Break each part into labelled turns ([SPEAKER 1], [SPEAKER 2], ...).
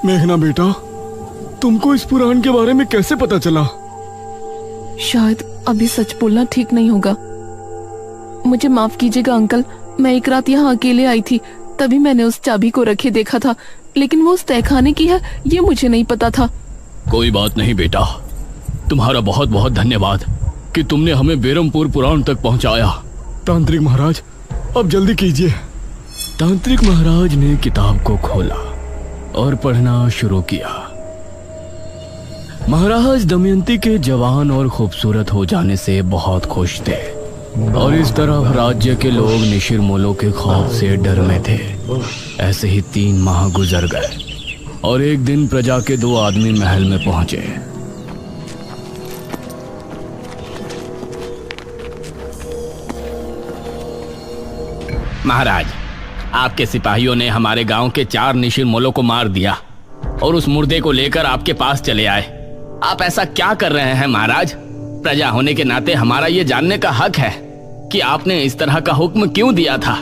[SPEAKER 1] मेघना बेटा, तुमको इस पुराण के बारे में कैसे पता चला?
[SPEAKER 2] शायद अभी सच बोलना ठीक नहीं होगा। मुझे माफ कीजिएगा अंकल, मैं एक रात यहाँ अकेले आई थी, तभी मैंने उस चाबी को रखे देखा था, लेकिन वो उस तहखाने की है ये मुझे नहीं पता था।
[SPEAKER 3] कोई बात नहीं बेटा, तुम्हारा बहुत बहुत धन्यवाद कि तुमने हमें बेरमपुर पुराण तक पहुंचाया।
[SPEAKER 1] तांत्रिक महाराज, अब जल्दी कीजिए।
[SPEAKER 3] तांत्रिक महाराज ने किताब को खोला और पढ़ना शुरू किया। महाराज दमयंती के जवान और खूबसूरत हो जाने से बहुत खुश थे और इस तरह राज्य के लोग निशिर-मोलों के खौफ से डर में थे। ऐसे ही 3 माह गुजर गए और एक दिन प्रजा के 2 आदमी महल में पहुंचे। महाराज, आपके सिपाहियों ने हमारे गांव के 4 निशिर-मोलों को मार दिया और उस मुर्दे को लेकर आपके पास चले आए। आप ऐसा क्या कर रहे हैं महाराज? प्रजा होने के नाते हमारा ये जानने का हक है कि आपने इस तरह का हुक्म क्यों दिया था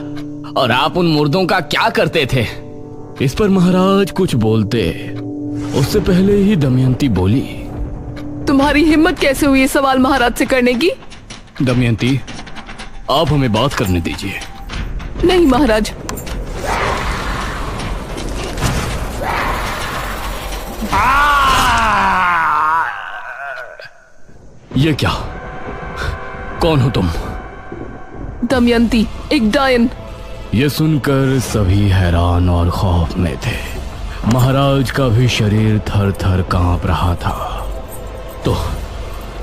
[SPEAKER 3] और आप उन मुर्दों का क्या करते थे? इस पर महाराज कुछ बोलते उससे पहले ही दमयंती बोली,
[SPEAKER 2] तुम्हारी हिम्मत कैसे हुई ये सवाल महाराज से करने की?
[SPEAKER 3] दमयंती, आप हमें बात करने दीजिए।
[SPEAKER 2] नहीं महाराज।
[SPEAKER 3] ये क्या? कौन हो तुम?
[SPEAKER 2] दमयंती, एक डायन।
[SPEAKER 3] ये सुनकर सभी हैरान और खौफ में थे। महाराज का भी शरीर थर थर कांप रहा था।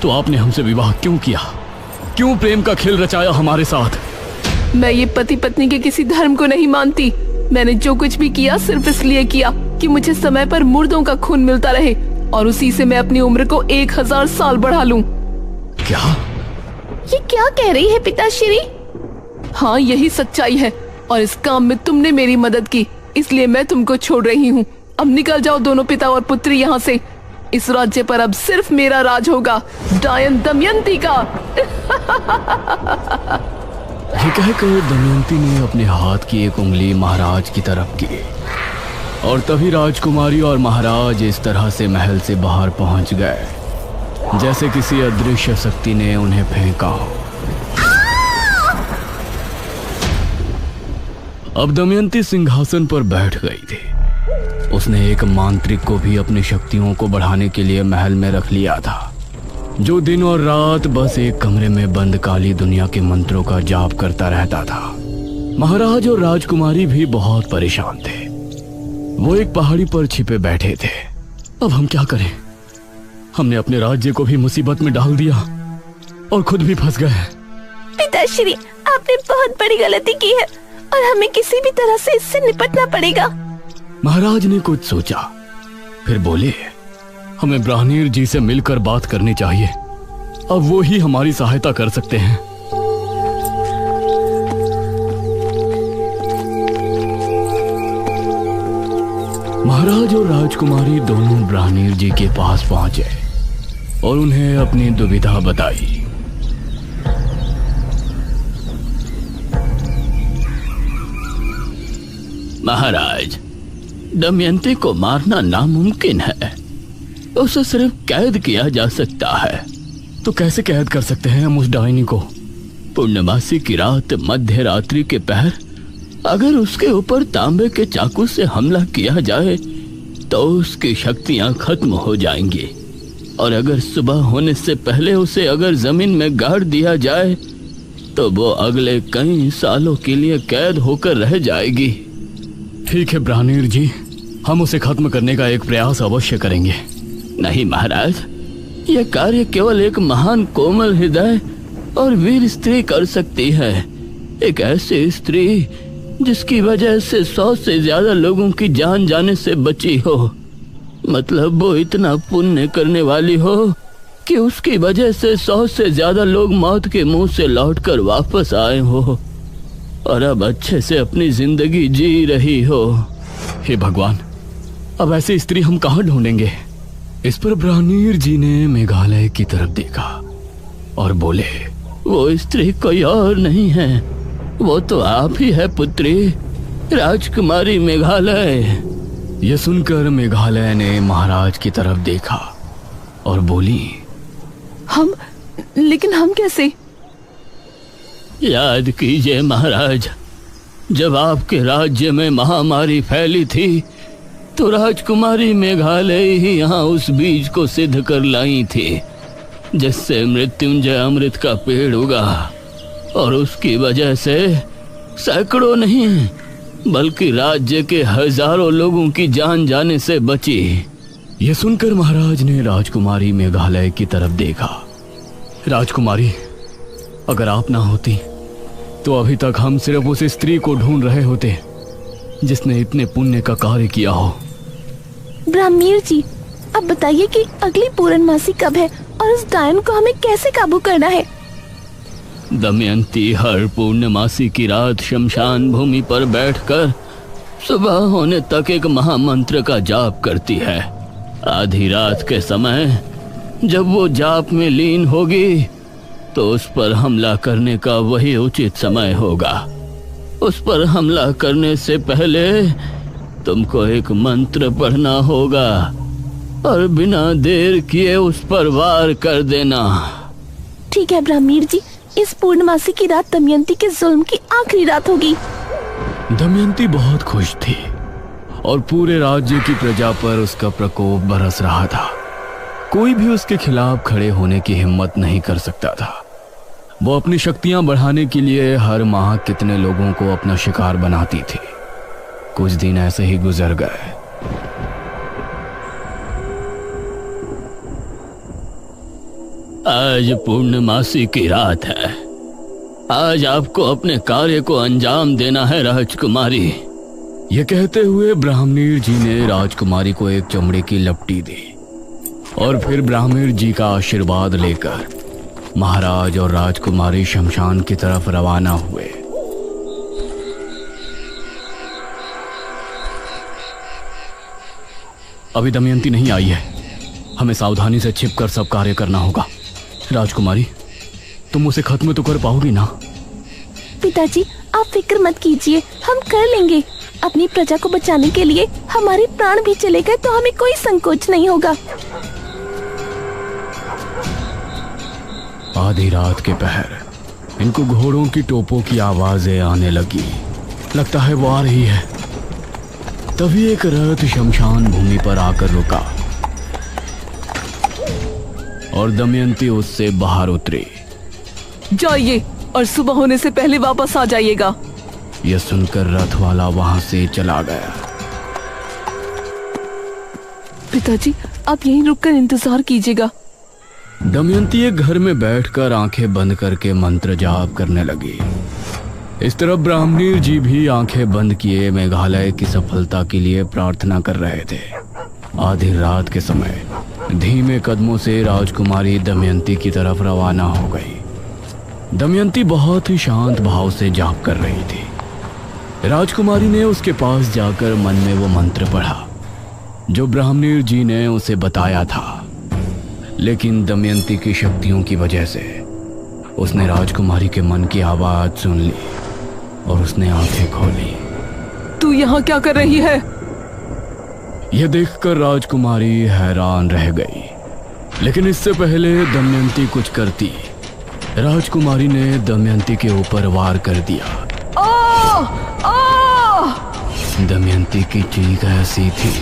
[SPEAKER 3] तो आपने हमसे विवाह क्यों किया? क्यों प्रेम का खेल रचाया हमारे साथ?
[SPEAKER 2] मैं ये पति पत्नी के किसी धर्म को नहीं मानती। मैंने जो कुछ भी किया सिर्फ इसलिए किया कि मुझे समय पर मुर्दों का खून मिलता रहे और उसी से मैं अपनी उम्र को 1000 साल बढ़ा लूं।
[SPEAKER 3] क्या?
[SPEAKER 2] ये क्या कह रही है पिताश्री? हाँ, यही सच्चाई है और इस काम में तुमने मेरी मदद की, इसलिए मैं तुमको छोड़ रही हूँ। अब निकल जाओ दोनों पिता और पुत्री यहाँ से। इस राज्य पर अब सिर्फ मेरा राज होगा, डायन दमयंती का।
[SPEAKER 3] ये कहकर दमयंती ने अपने हाथ की एक उंगली महाराज की तरफ की और तभी राजकुमारी और महाराज इस तरह से महल से बाहर पहुंच गए जैसे किसी अदृश्य शक्ति ने उन्हें फेंका हो। अब दमयंती सिंहासन पर बैठ गई थी। उसने एक मांत्रिक को भी अपनी शक्तियों को बढ़ाने के लिए महल में रख लिया था, जो दिन और रात बस एक कमरे में बंद काली दुनिया के मंत्रों का जाप करता रहता था। महाराज और राजकुमारी भी बहुत परेशान थे। वो एक पहाड़ी पर छिपे बैठे थे। अब हम क्या करें? हमने अपने राज्य को भी मुसीबत में डाल दिया और खुद भी फंस गए।
[SPEAKER 4] पिताश्री, आपने बहुत बड़ी गलती की है और हमें किसी भी तरह से इससे निपटना पड़ेगा।
[SPEAKER 3] महाराज ने कुछ सोचा, फिर बोले, हमें ब्राह्मण जी से मिलकर बात करनी चाहिए। अब वो ही हमारी सहायता कर सकते हैं। महाराज और राजकुमारी दोनों ब्राह्मण जी के पास पहुंचे और उन्हें अपनी दुविधा बताई। महाराज, दमयंती को मारना नामुमकिन है। उसे सिर्फ कैद किया जा सकता है। तो कैसे कैद कर सकते हैं हम उस डायनी को? पूर्णमासी की रात, मध्य रात्रि के पहर अगर उसके ऊपर तांबे के चाकू से हमला किया जाए तो उसकी शक्तियां खत्म हो जाएंगी और अगर सुबह होने से पहले उसे अगर जमीन में गाड़ दिया जाए तो वो अगले कई सालों के लिए कैद होकर रह जाएगी। ठीक है ब्राह्मण जी, हम उसे खत्म करने का एक प्रयास अवश्य करेंगे। नहीं महाराज, यह कार्य केवल एक महान कोमल हृदय और वीर स्त्री कर सकती है। एक ऐसी स्त्री जिसकी वजह से 100 से ज्यादा लोगों की जान जाने से बची हो। मतलब वो इतना पुण्य करने वाली हो कि उसकी वजह से 100 से ज्यादा लोग मौत के मुंह से लौटकर वापस आए हो और अब अच्छे से अपनी जिंदगी जी रही हो। हे भगवान, अब ऐसी स्त्री हम कहाँ ढूंढेंगे? इस पर ब्राह्मण जी ने मेघालय की तरफ देखा और बोले, वो स्त्री कोई और नहीं है, वो तो आप ही है पुत्री, राजकुमारी मेघालय। यह सुनकर मेघालय ने महाराज की तरफ देखा और बोली,
[SPEAKER 2] लेकिन हम कैसे?
[SPEAKER 3] याद कीजिए महाराज, जब आपके राज्य में महामारी फैली थी तो राजकुमारी मेघालय ही यहाँ उस बीज को सिद्ध कर लाई थी जिससे मृत्युंजय अमृत का पेड़ उगा, और उसकी वजह से सैकड़ों नहीं बल्कि राज्य के हजारों लोगों की जान जाने से बची। यह सुनकर महाराज ने राजकुमारी मेघालय की तरफ देखा। राजकुमारी, अगर आप ना होती तो अभी तक हम सिर्फ उस स्त्री को ढूंढ रहे होते जिसने इतने पुण्य का कार्य किया हो।
[SPEAKER 4] ब्राह्मीण जी, अब बताइए कि अगली पूर्णमासी कब है और उस डायन को हमें कैसे काबू करना है?
[SPEAKER 3] दमयंती हर पूर्णमासी की रात शमशान भूमि पर बैठकर सुबह होने तक एक महामंत्र का जाप करती है। आधी रात के समय जब वो जाप में लीन होगी तो उस पर हमला करने का वही उचित समय होगा। उस पर हमला करने से पहले तुमको एक मंत्र पढ़ना होगा और बिना देर किए उस पर वार कर देना।
[SPEAKER 4] ठीक है ब्राह्मीण जी, इस पूर्णमासी की रात दमयंती के जुल्म की आखिरी रात होगी।
[SPEAKER 3] दमयंती बहुत खुश थी और पूरे राज्य की प्रजा पर उसका प्रकोप बरस रहा था। कोई भी उसके खिलाफ खड़े होने की हिम्मत नहीं कर सकता था। वो अपनी शक्तियां बढ़ाने के लिए हर माह कितने लोगों को अपना शिकार बनाती थी। कुछ दिन ऐसे ही गुजर गए। आज पूर्णमासी की रात है। आज आपको अपने कार्य को अंजाम देना है राजकुमारी। यह कहते हुए ब्राह्मणीर जी ने राजकुमारी को एक चमड़े की लपटी दी और फिर ब्राह्मणीर जी का आशीर्वाद लेकर महाराज और राजकुमारी शमशान की तरफ रवाना हुए। अभी दमयंती नहीं आई है, हमें सावधानी से छिपकर सब कार्य करना होगा। राजकुमारी, तुम उसे खत्म तो कर पाओगी ना?
[SPEAKER 4] पिताजी, आप फिक्र मत कीजिए, हम कर लेंगे। अपनी प्रजा को बचाने के लिए हमारे प्राण भी चले गए तो हमें कोई संकोच नहीं होगा।
[SPEAKER 3] आधी रात के पहर इनको घोड़ों की टोपों की आवाजें आने लगी। लगता है वो आ रही है। तभी एक रथ शमशान भूमि पर आकर रुका और दमयंती उससे बाहर उतरी।
[SPEAKER 2] जाइए और सुबह होने से पहले वापस आ जाइएगा।
[SPEAKER 3] यह सुनकर रथ वाला वहां से चला गया।
[SPEAKER 2] पिताजी, आप यहीं रुककर इंतजार कीजिएगा।
[SPEAKER 3] दमयंती एक घर में बैठकर आंखें बंद करके मंत्र जाप करने लगी। इस तरफ ब्राह्मणीर जी भी आंखें बंद किए मेघालय की सफलता के लिए प्रार्थना कर रहे थे। आधी रात के समय धीमे कदमों से राजकुमारी दमयंती की तरफ रवाना हो गई। दमयंती बहुत ही शांत भाव से जाप कर रही थी। राजकुमारी ने उसके पास जाकर मन में वो मंत्र पढ़ा जो ब्राह्मणीर जी ने उसे बताया था, लेकिन दमयंती की शक्तियों की वजह से उसने राजकुमारी के मन की आवाज सुन ली और उसने आंखें खोली।
[SPEAKER 2] तू यहाँ क्या कर रही है?
[SPEAKER 3] यह देखकर राजकुमारी हैरान रह गई, लेकिन इससे पहले दमयंती कुछ करती, राजकुमारी ने दमयंती के ऊपर वार कर दिया। दमयंती की चीख ऐसी थी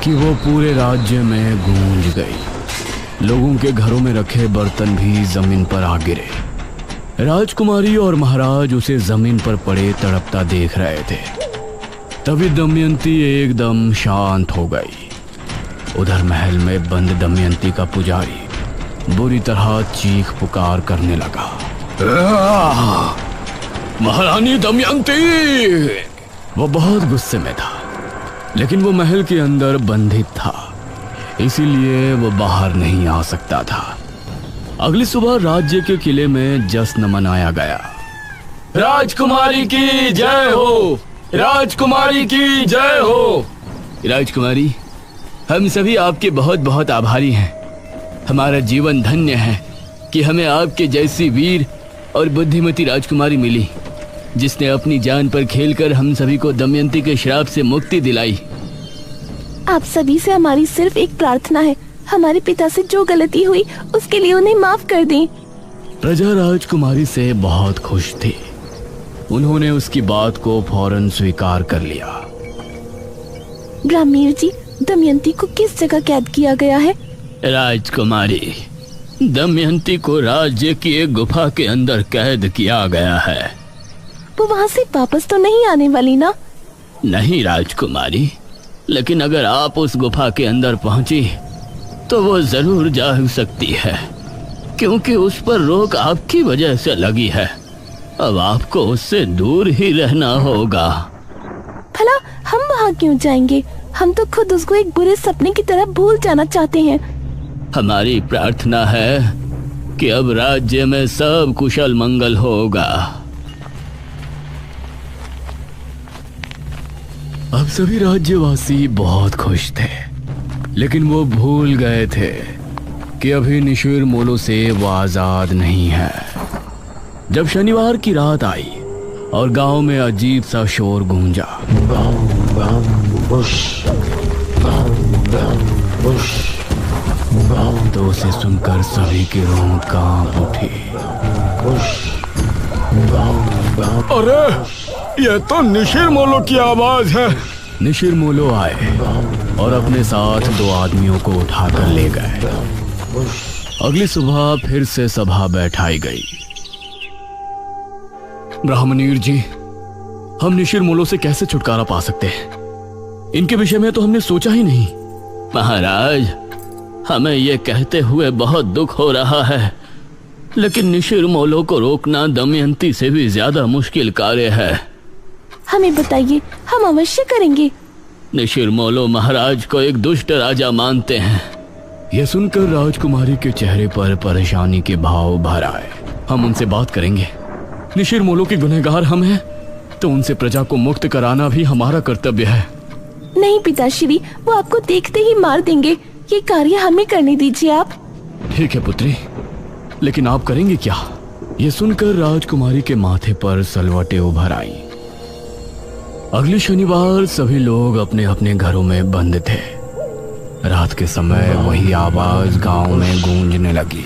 [SPEAKER 3] कि वो पूरे राज्य में गूंज गई। लोगों के घरों में रखे बर्तन भी जमीन पर आ गिरे। राजकुमारी और महाराज उसे जमीन पर पड़े तड़पता देख रहे थे। तभी दमयंती एकदम शांत हो गई। उधर महल में बंद दमयंती का पुजारी बुरी तरह चीख पुकार करने लगा। महारानी दमयंती! वो बहुत गुस्से में था, लेकिन वो महल के अंदर बंधित था, इसीलिए वो बाहर नहीं आ सकता था। अगली सुबह राज्य के किले में जश्न मनाया गया। राजकुमारी की जय हो! राजकुमारी की जय हो! राजकुमारी, हम सभी आपके बहुत बहुत आभारी हैं। हमारा जीवन धन्य है कि हमें आपके जैसी वीर और बुद्धिमती राजकुमारी मिली, जिसने अपनी जान पर खेलकर हम सभी को दमयंती के श्राप से मुक्ति दिलाई।
[SPEAKER 4] आप सभी से हमारी सिर्फ एक प्रार्थना है, हमारे पिता से जो गलती हुई उसके लिए उन्हें माफ कर दें।
[SPEAKER 3] प्रजा राजकुमारी से बहुत खुश थी। उन्होंने उसकी बात को फौरन स्वीकार कर लिया।
[SPEAKER 4] ब्राह्मीण जी, दमयंती को किस जगह कैद किया गया है?
[SPEAKER 3] राजकुमारी, दमयंती को राज्य की एक गुफा के अंदर कैद किया गया है।
[SPEAKER 4] वो वहाँ से वापस तो नहीं आने वाली ना?
[SPEAKER 3] नहीं राजकुमारी, लेकिन अगर आप उस गुफा के अंदर पहुंची तो वो जरूर जा सकती है, क्योंकि उस पर रोक आपकी वजह से लगी है। अब आपको उससे दूर ही रहना होगा।
[SPEAKER 4] भला हम वहाँ क्यों जाएंगे? हम तो खुद उसको एक बुरे सपने की तरह भूल जाना चाहते हैं।
[SPEAKER 3] हमारी प्रार्थना है कि अब राज्य में सब कुशल मंगल होगा। अब सभी राज्यवासी बहुत खुश थे, लेकिन वो भूल गए थे कि अभी निशिर मोलो से वो आजाद नहीं है। जब शनिवार की रात आई और गांव में अजीब सा शोर गूंजा, तो उसे सुनकर सभी की रूह कांप उठी।
[SPEAKER 1] अरे, ये तो निशिर मोलो की आवाज है।
[SPEAKER 3] निशिर मोलो आए और अपने साथ 2 आदमियों को उठाकर ले गए। अगली सुबह फिर से सभा बैठाई गई। ब्राह्मणीर जी, हम निशिर मोलो से कैसे छुटकारा पा सकते हैं? इनके विषय में तो हमने सोचा ही नहीं। महाराज, हमें ये कहते हुए बहुत दुख हो रहा है, लेकिन निशिर मोलो को रोकना दमयंती से भी ज्यादा मुश्किल कार्य है।
[SPEAKER 4] हमें बताइए, हम अवश्य करेंगे।
[SPEAKER 3] निशिर मोलो महाराज को एक दुष्ट राजा मानते हैं। यह सुनकर राजकुमारी के चेहरे पर परेशानी के भाव भर आए। हम उनसे बात करेंगे। निशिर मोलो के गुनहगार हम हैं, तो उनसे प्रजा को मुक्त कराना भी हमारा कर्तव्य है।
[SPEAKER 4] नहीं पिताश्री, वो आपको देखते ही मार देंगे। ये कार्य हमें करने दीजिए आप।
[SPEAKER 3] ठीक है पुत्री, लेकिन आप करेंगे क्या? ये सुनकर राजकुमारी के माथे पर सलवटें उभर आई। अगले शनिवार सभी लोग अपने अपने घरों में बंद थे। रात के समय वही आवाज गांव में गूंजने लगी।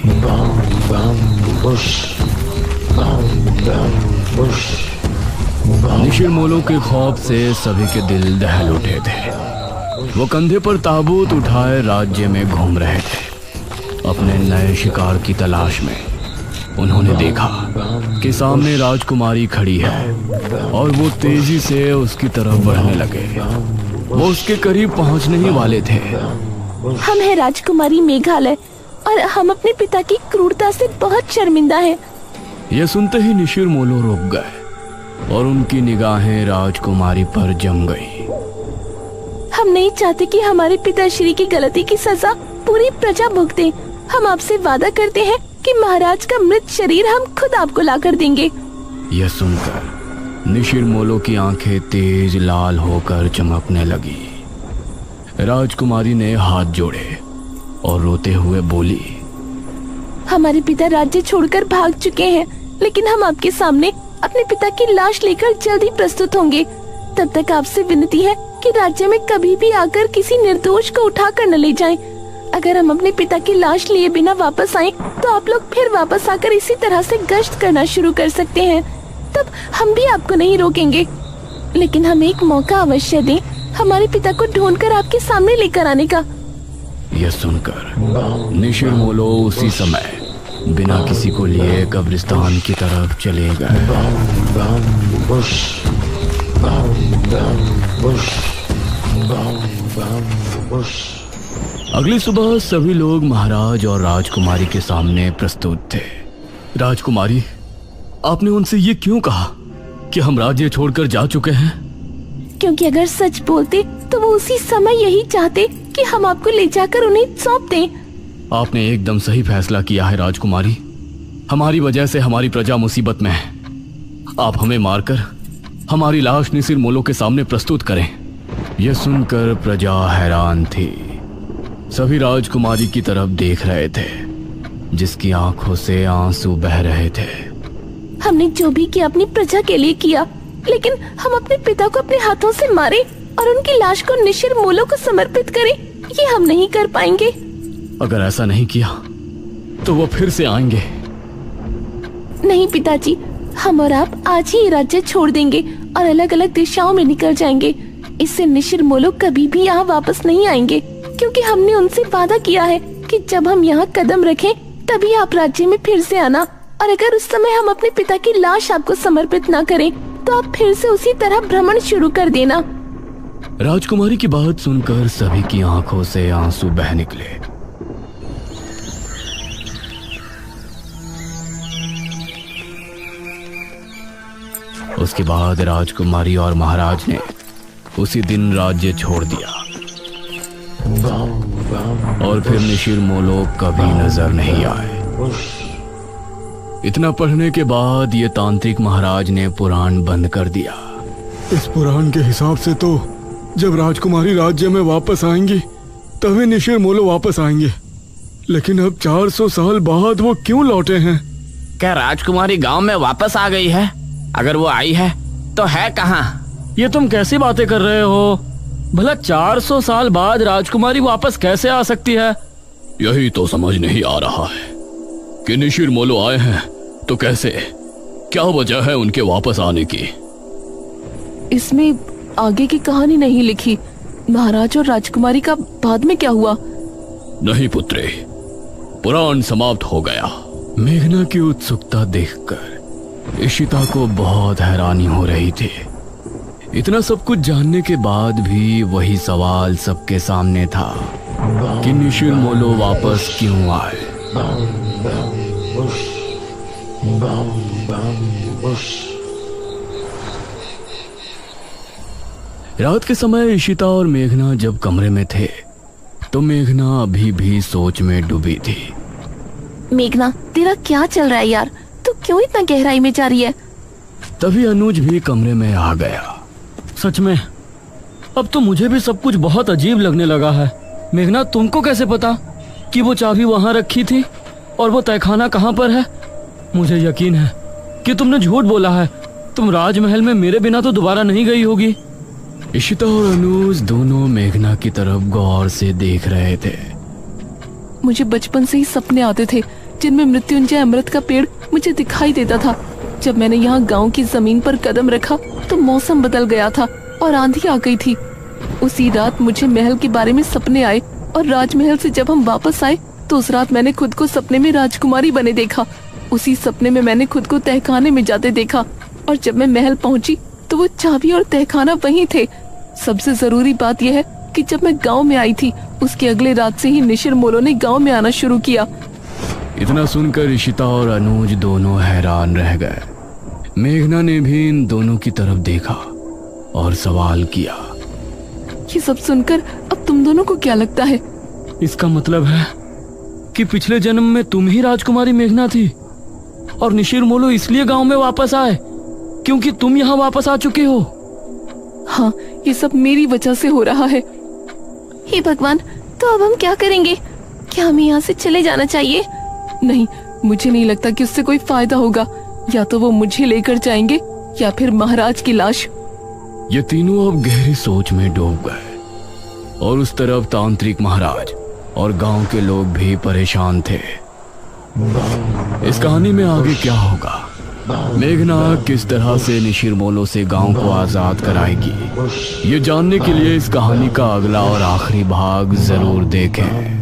[SPEAKER 3] निशिर मोलो के खौफ से सभी के दिल दहल उठे थे। वो कंधे पर ताबूत उठाए राज्य में घूम रहे थे अपने नए शिकार की तलाश में। उन्होंने देखा कि सामने राजकुमारी खड़ी है और वो तेजी से उसकी तरफ बढ़ने लगे। वो उसके करीब पहुंचने ही वाले थे।
[SPEAKER 4] हम हैं राजकुमारी मेघालय और हम अपने पिता की क्रूरता से बहुत शर्मिंदा हैं।
[SPEAKER 3] यह सुनते ही निशिर मोलो रुक गए और उनकी निगाहें राजकुमारी पर जम गई।
[SPEAKER 4] हम नहीं चाहते कि हमारे पिताश्री की गलती की सजा पूरी प्रजा भुगते। हम आपसे वादा करते हैं कि महाराज का मृत शरीर हम खुद आपको लाकर देंगे।
[SPEAKER 3] यह सुनकर निशिर मोलो की आंखें तेज लाल होकर चमकने लगी। राजकुमारी ने हाथ जोड़े और रोते हुए बोली,
[SPEAKER 4] हमारे पिता राज्य छोड़कर भाग चुके हैं, लेकिन हम आपके सामने अपने पिता की लाश लेकर जल्दी प्रस्तुत होंगे। तब तक आपसे विनती है कि राज्य में कभी भी आकर किसी निर्दोष को उठाकर न ले जाएं। अगर हम अपने पिता की लाश लिए बिना वापस आएं, तो आप लोग फिर वापस आकर इसी तरह से गश्त करना शुरू कर सकते हैं। तब हम भी आपको नहीं रोकेंगे, लेकिन हमें एक मौका अवश्य दें हमारे पिता को ढूंढकर आपके सामने लेकर आने का।
[SPEAKER 3] यह सुनकर निशिर मोलो उसी समय बिना किसी को लिए कब्रिस्तान की तरफ चले गए। अगली सुबह सभी लोग महाराज और राजकुमारी के सामने प्रस्तुत थे। राजकुमारी, आपने उनसे ये क्यों कहा कि हम राज्य छोड़कर जा चुके हैं?
[SPEAKER 4] क्योंकि अगर सच बोलते तो वो उसी समय यही चाहते कि हम आपको ले जाकर उन्हें सौंप दें।
[SPEAKER 3] आपने एकदम सही फैसला किया है राजकुमारी। हमारी वजह से हमारी प्रजा मुसीबत में है। आप हमें मारकर हमारी लाश निशिर मोलो के सामने प्रस्तुत करें। यह सुनकर प्रजा हैरान थी। सभी राजकुमारी की तरफ देख रहे थे, जिसकी आंखों से आंसू बह रहे थे।
[SPEAKER 4] हमने जो भी किया अपनी प्रजा के लिए किया, लेकिन हम अपने पिता को अपने हाथों से मारे और उनकी लाश को निशिर मोलो को समर्पित करें, ये हम नहीं कर पाएंगे।
[SPEAKER 3] अगर ऐसा नहीं किया तो वो फिर से आएंगे।
[SPEAKER 4] नहीं पिताजी, हम और आप आज ही ये राज्य छोड़ देंगे और अलग अलग दिशाओं में निकल जाएंगे। इससे निशिर मोलो कभी भी यहाँ वापस नहीं आएंगे, क्योंकि हमने उनसे वादा किया है कि जब हम यहाँ कदम रखें तभी आप राज्य में फिर से आना। और अगर उस समय हम अपने पिता की लाश आपको समर्पित ना करें तो आप फिर से उसी तरह भ्रमण शुरू कर देना।
[SPEAKER 3] राजकुमारी की बात सुनकर सभी की आंखों से आंसू बह निकले। उसके बाद राजकुमारी और महाराज ने उसी दिन राज्य छोड़ दिया और फिर निशिर मोलो कभी नजर नहीं आए। इतना पढ़ने के बाद ये तांत्रिक महाराज ने पुराण बंद कर दिया।
[SPEAKER 1] इस पुराण के हिसाब से तो जब राजकुमारी राज्य में वापस आएंगी तभी निशिर मोलो वापस आएंगे, लेकिन अब 400 साल बाद वो क्यों लौटे हैं?
[SPEAKER 5] क्या राजकुमारी गांव में वापस आ गई है? अगर वो आई है तो है कहाँ?
[SPEAKER 3] ये तुम कैसी बातें कर रहे हो? भला 400 साल बाद राजकुमारी वापस कैसे आ सकती है? यही तो समझ नहीं आ रहा है कि निशिर मोलो आए हैं तो कैसे, क्या वजह है उनके वापस आने की?
[SPEAKER 2] इसमें आगे की कहानी नहीं लिखी। महाराज और राजकुमारी का बाद में क्या हुआ?
[SPEAKER 3] नहीं पुत्रे, पुराण समाप्त हो गया। मेघना की उत्सुकता देखकर इशिता को बहुत हैरानी हो रही थी। इतना सब कुछ जानने के बाद भी वही सवाल सबके सामने था कि निशिर मोलो वापस क्यों आए। रात के समय इशिता और मेघना जब कमरे में थे तो मेघना अभी भी सोच में डूबी थी।
[SPEAKER 4] मेघना, तेरा क्या चल रहा है यार? तू क्यों इतना गहराई में जा रही है?
[SPEAKER 3] तभी अनुज भी कमरे में आ गया।
[SPEAKER 6] सच में अब तो मुझे भी सब कुछ बहुत अजीब लगने लगा है। मेघना, तुमको कैसे पता कि वो चाबी वहाँ रखी थी और वो तहखाना कहाँ पर है? मुझे यकीन है कि तुमने झूठ बोला है। तुम राजमहल में मेरे बिना तो दोबारा नहीं गई होगी।
[SPEAKER 3] इशिता और अनुज दोनों मेघना की तरफ गौर से देख रहे थे।
[SPEAKER 2] मुझे बचपन से ही सपने आते थे जिनमें मृत्युंजय अमृत का पेड़ मुझे दिखाई देता था। जब मैंने यहाँ गांव की जमीन पर कदम रखा तो मौसम बदल गया था और आंधी आ गई थी। उसी रात मुझे महल के बारे में सपने आए और राजमहल से जब हम वापस आए तो उस रात मैंने खुद को सपने में राजकुमारी बने देखा। उसी सपने में मैंने खुद को तहखाने में जाते देखा और जब मैं महल पहुंची तो वो चाबी और तहखाना वहीं थे। सबसे जरूरी बात यह है कि जब मैं गांव में आई थी उसके अगले रात से ही निशिर मोलो ने गांव में आना शुरू किया।
[SPEAKER 3] इतना सुनकर इशिता और अनुज दोनों हैरान रह गए। मेघना ने भी इन दोनों की तरफ देखा और सवाल किया,
[SPEAKER 2] ये सब सुनकर अब तुम दोनों को क्या लगता है?
[SPEAKER 6] इसका मतलब है कि पिछले जन्म में तुम ही राजकुमारी मेघना थी और निशिर मोलो इसलिए गांव में वापस आए क्योंकि तुम यहाँ वापस आ चुके हो।
[SPEAKER 2] हाँ, ये सब मेरी वजह से हो रहा है।
[SPEAKER 4] हे भगवान, तो अब हम क्या करेंगे? क्या हमें यहाँ से चले जाना चाहिए?
[SPEAKER 2] नहीं, मुझे नहीं लगता कि उससे कोई फायदा होगा। या तो वो मुझे लेकर जाएंगे या फिर महाराज की लाश।
[SPEAKER 3] ये तीनों अब गहरी सोच में डूब गए और उस तरफ तांत्रिक महाराज और गांव के लोग भी परेशान थे। इस कहानी में आगे क्या होगा? मेघना किस तरह से निशिर मोलो से गांव को आजाद कराएगी? ये जानने के लिए इस कहानी का अगला और आखिरी भाग जरूर देखें।